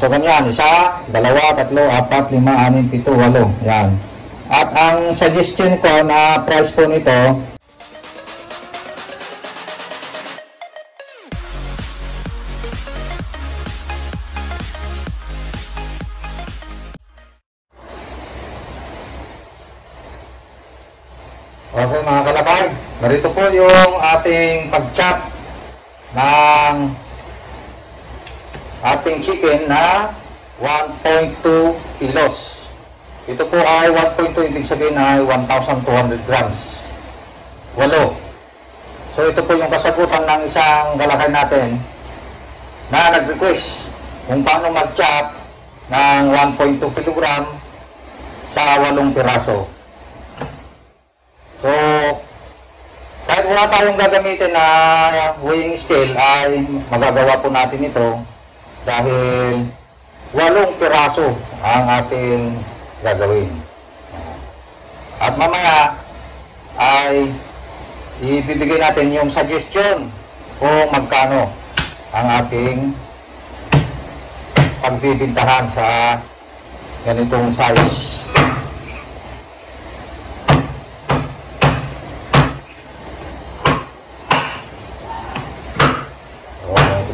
So, ganyan. 1, 2, 3, 4, 5, 6, 7, 8. Yan. At ang suggestion ko na price po nito, okay mga kalakay, narito po yung ating pag-chop ng ating chicken na 1.2 kilos. Ito po ay 1.2, ibig sabihin ay 1,200 grams. 8. So ito po yung kasagutan ng isang kalakay natin na nag-request kung paano mag-chop ng 1.2 kilogram sa 8 piraso. So, kahit wala tayong gagamitin na weighing scale ay magagawa po natin ito dahil 8 piraso ang ating gagawin. At mamaya ay ibibigay natin yung suggestion kung magkano ang ating pagbibintahan sa ganitong size.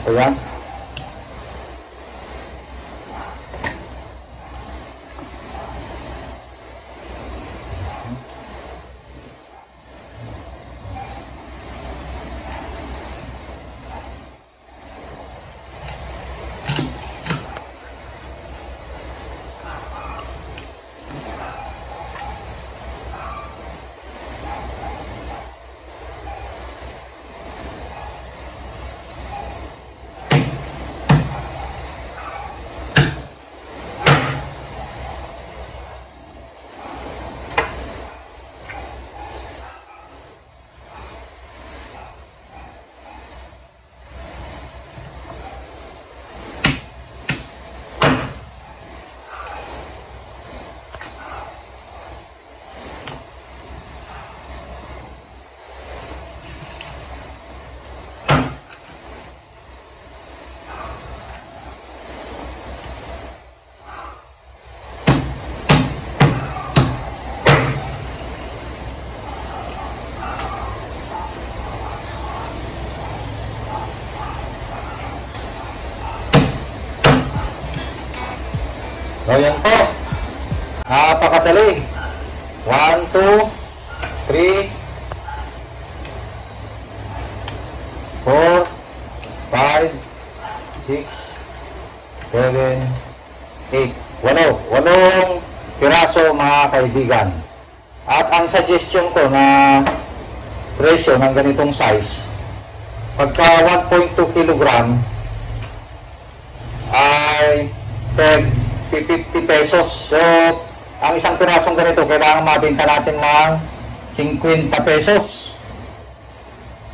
Ito yan. So yan po, napakadali. 1, 2, 3, 4, 5, 6, 7, 8. 8 piraso mga kaibigan. At ang suggestion ko na presyo ng ganitong size, pagka 1.2 kilogram ay 50 pesos. So, ang isang pirasong ganito, kailangan mabenta natin ng 50 pesos.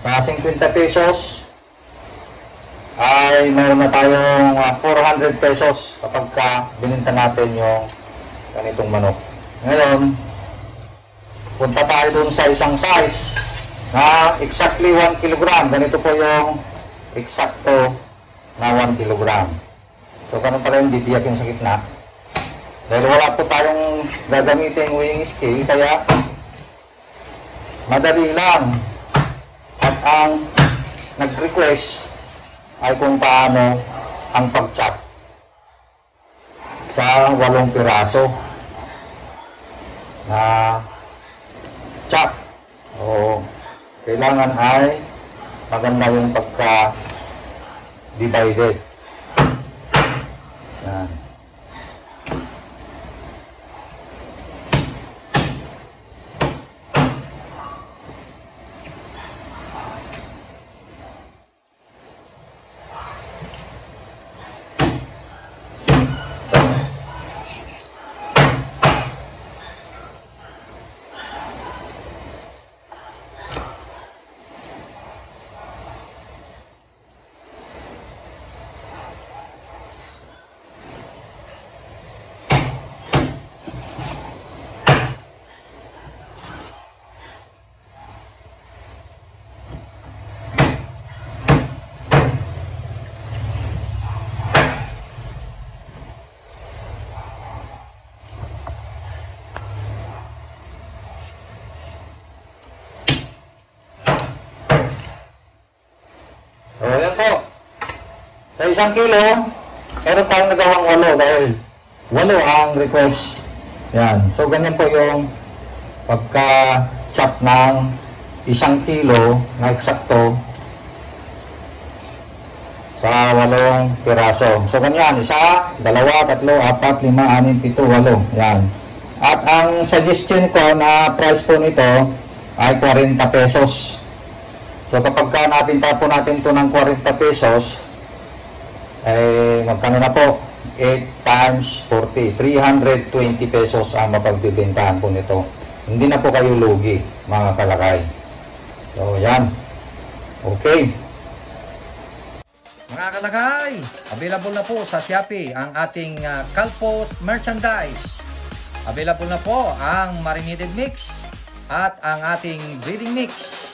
Sa 50 pesos, ay mayroon na tayong 400 pesos kapag bininta natin yung ganitong manok. Ngayon, punta tayo dun sa isang size na exactly 1 kilogram. Ganito po yung eksakto na 1 kilogram. So, ganun pala yung bibiyak yung sa gitna. Dahil wala po tayong gagamitin weighing scale, kaya madali lang. At ang nag-request ay kung paano ang pag-chop sa 8 piraso na chop. O, kailangan ay maganda yung pagka-divided. Yan. Sa 1 kilo, meron tayong nagawang 8 dahil 8 ang request. Yan. So, ganyan po yung pagka-chop ng 1 kilo na eksakto sa 8 piraso. So, ganyan. 1, 2, 3, 4, 5, 6, 7, 8. Yan. At ang suggestion ko na price po nito ay 40 pesos. So, kapag ka nabinta po natin ito ng 40 pesos, ay magkano na po? 8 times 40. 320 pesos ang mapagbibintahan po nito. Hindi na po kayo lugi, mga kalakay. So, yan. Okay. Mga kalakay, available na po sa Shopee ang ating Calpos merchandise. Available na po ang marinated mix at ang ating breeding mix.